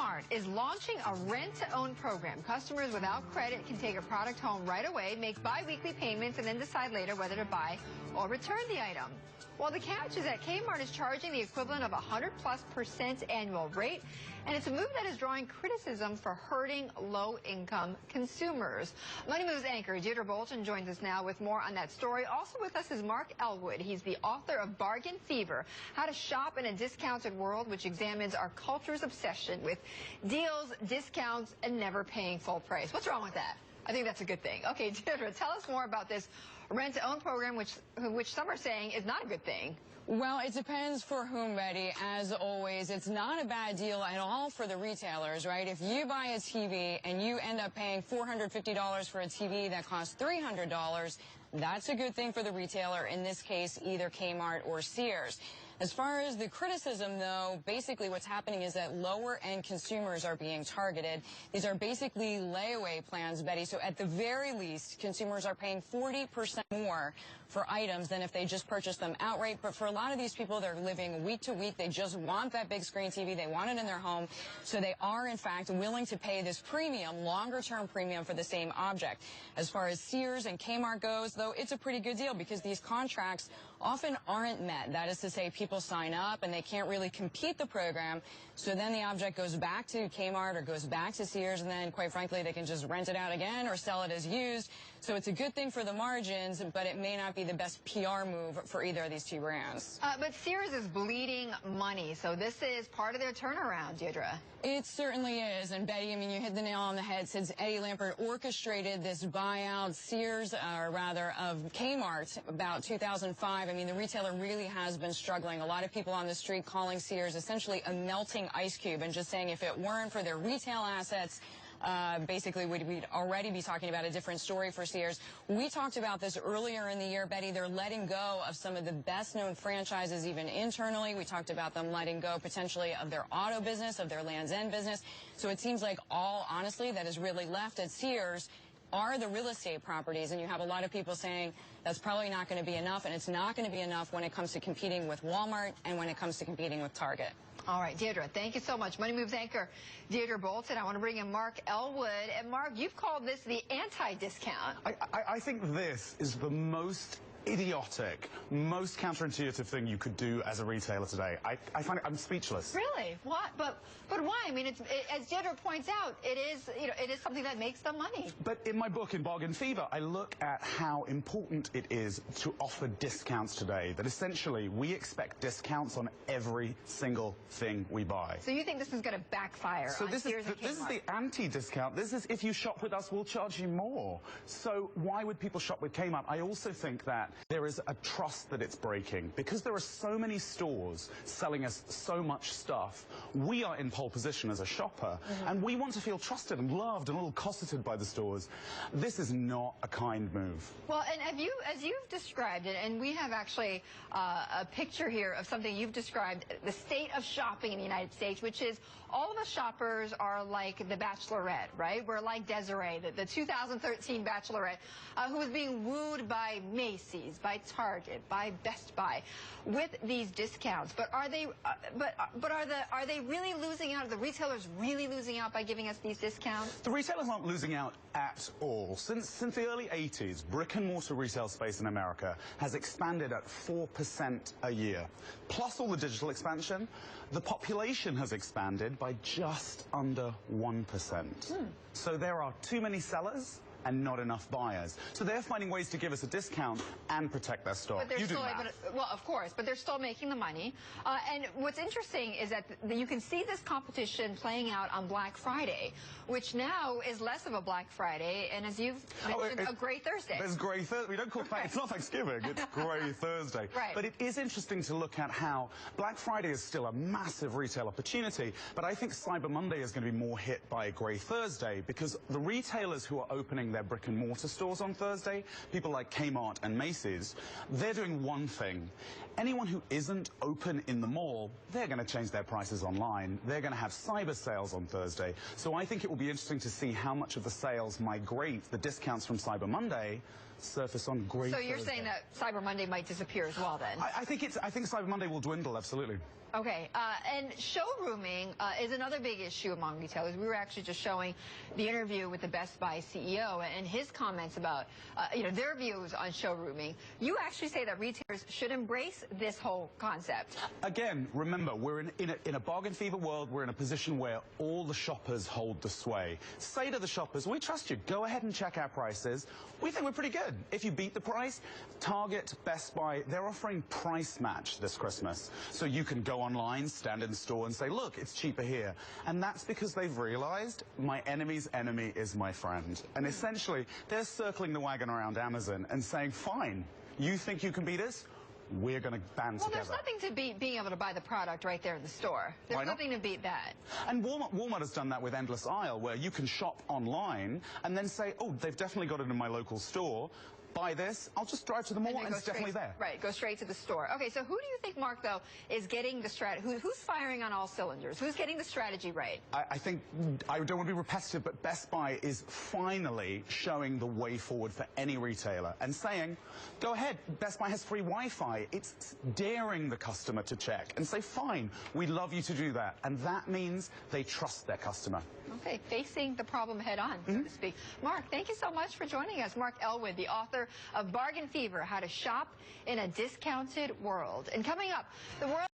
Kmart is launching a rent-to-own program. Customers without credit can take a product home right away, make bi-weekly payments, and then decide later whether to buy or return the item. Well, the catch is that Kmart is charging the equivalent of 100+% annual rate, and it's a move that is drawing criticism for hurting low-income consumers. Money Moves anchor Deirdre Bolton joins us now with more on that story. Also with us is Mark Elwood. He's the author of Bargain Fever, How to Shop in a Discounted World, which examines our culture's obsession with deals, discounts, and never paying full price. What's wrong with that? I think that's a good thing. Okay, Deirdre, tell us more about this rent-to-own program, which some are saying is not a good thing. Well, it depends for whom, Betty. As always, it's not a bad deal at all for the retailers, right? If you buy a TV and you end up paying $450 for a TV that costs $300, that's a good thing for the retailer, in this case, either Kmart or Sears. As far as the criticism, though, basically what's happening is that lower-end consumers are being targeted. These are basically layaway plans, Betty. So at the very least, consumers are paying 40% more for items than if they just purchased them outright. But for a lot of these people, they're living week to week. They just want that big screen TV. They want it in their home. So they are, in fact, willing to pay this premium, longer-term premium for the same object. As far as Sears and Kmart goes, though, it's a pretty good deal because these contracts often aren't met. That is to say, people sign up and they can't really compete the program. So then the object goes back to Kmart or goes back to Sears, and then, quite frankly, they can just rent it out again or sell it as used. So it's a good thing for the margins, but it may not be the best PR move for either of these two brands. But Sears is bleeding money, so this is part of their turnaround, Deirdre. It certainly is. And Betty, I mean, you hit the nail on the head. Since Eddie Lampert orchestrated this buyout, Sears, or rather of Kmart, about 2005, I mean, the retailer really has been struggling. A lot of people on the street calling Sears essentially a melting ice cube and just saying if it weren't for their retail assets, basically we'd already be talking about a different story for Sears. We talked about this earlier in the year, Betty. They're letting go of some of the best-known franchises, even internally. We talked about them letting go potentially of their auto business, of their Land's End business. So it seems like all, honestly, that is really left at Sears are the real estate properties, and you have a lot of people saying that's probably not going to be enough, and it's not going to be enough when it comes to competing with Walmart and when it comes to competing with Target. All right, Deirdre, thank you so much. Money Moves anchor Deirdre Bolton. I want to bring in Mark Elwood. And Mark, you've called this the anti-discount. I think this is the most idiotic, most counterintuitive thing you could do as a retailer today. I find it, I'm speechless. Really? What? But why? I mean, as Deirdre points out, it is something that makes them money. But in my book, in Bargain Fever, I look at how important it is to offer discounts today, that essentially we expect discounts on every single thing we buy. So you think this is going to backfire on Sears and Kmart? This is the anti-discount. This is if you shop with us, we'll charge you more. So why would people shop with Kmart? I also think that there is a trust that it's breaking. Because there are so many stores selling us so much stuff, we are in pole position as a shopper, and we want to feel trusted and loved and a little cosseted by the stores. This is not a kind move. Well, and as you've described it, and we have actually a picture here of something you've described, the state of shopping in the United States, which is all of us shoppers are like the Bachelorette, right? We're like Desiree, the 2013 Bachelorette, who was being wooed by Macy's, by Target, by Best Buy, with these discounts. But are they, are they really losing out? Are the retailers really losing out by giving us these discounts? The retailers aren't losing out at all. Since the early 80s, brick and mortar retail space in America has expanded at 4% a year. Plus all the digital expansion, the population has expanded by just under 1%. So there are too many sellers and not enough buyers. So they're finding ways to give us a discount and protect their stock. But well, of course, but they're still making the money. And what's interesting is that you can see this competition playing out on Black Friday, which now is less of a Black Friday, and as you've mentioned, a Gray Thursday. There's Gray Thursday. We don't call it, it's not Thanksgiving, it's Gray Thursday. Right. But it is interesting to look at how Black Friday is still a massive retail opportunity, but I think Cyber Monday is going to be more hit by Gray Thursday, because the retailers who are opening their brick and mortar stores on Thursday, people like Kmart and Macy's, they're doing one thing. Anyone who isn't open in the mall, they're going to change their prices online. They're going to have cyber sales on Thursday. So I think it will be interesting to see how much of the sales migrate, the discounts from Cyber Monday, surface on Gray Thursday. So you're saying that Cyber Monday might disappear as well then? I think Cyber Monday will dwindle, absolutely. Okay, and showrooming is another big issue among retailers. We were actually just showing the interview with the Best Buy CEO and his comments about, their views on showrooming. You actually say that retailers should embrace this whole concept. Again, remember, we're in a bargain fever world. We're in a position where all the shoppers hold the sway. Say to the shoppers, we trust you. Go ahead and check our prices. We think we're pretty good. If you beat the price, Target, Best Buy, they're offering price match this Christmas. So you can go online, stand in the store and say, look, it's cheaper here. And that's because they've realized my enemy's enemy is my friend. And essentially, they're circling the wagon around Amazon and saying, fine, you think you can beat us? We're going to band together. Well, there's nothing to beat being able to buy the product right there in the store. There's nothing to beat that. And Walmart has done that with Endless Aisle, where you can shop online and then say, oh, they've definitely got it in my local store. Buy this, I'll just drive to the mall and it's definitely there. Right, go straight to the store. Okay, so who do you think, Mark, though, is getting the strategy? Who's firing on all cylinders? Who's getting the strategy right? I think, I don't want to be repetitive, but Best Buy is finally showing the way forward for any retailer and saying, go ahead, Best Buy has free Wi-Fi. It's daring the customer to check and say, fine, we'd love you to do that. And that means they trust their customer. Okay, facing the problem head on, so to speak. Mark, thank you so much for joining us. Mark Elwood, the author of Bargain Fever, How to Shop in a Discounted World. And coming up, the world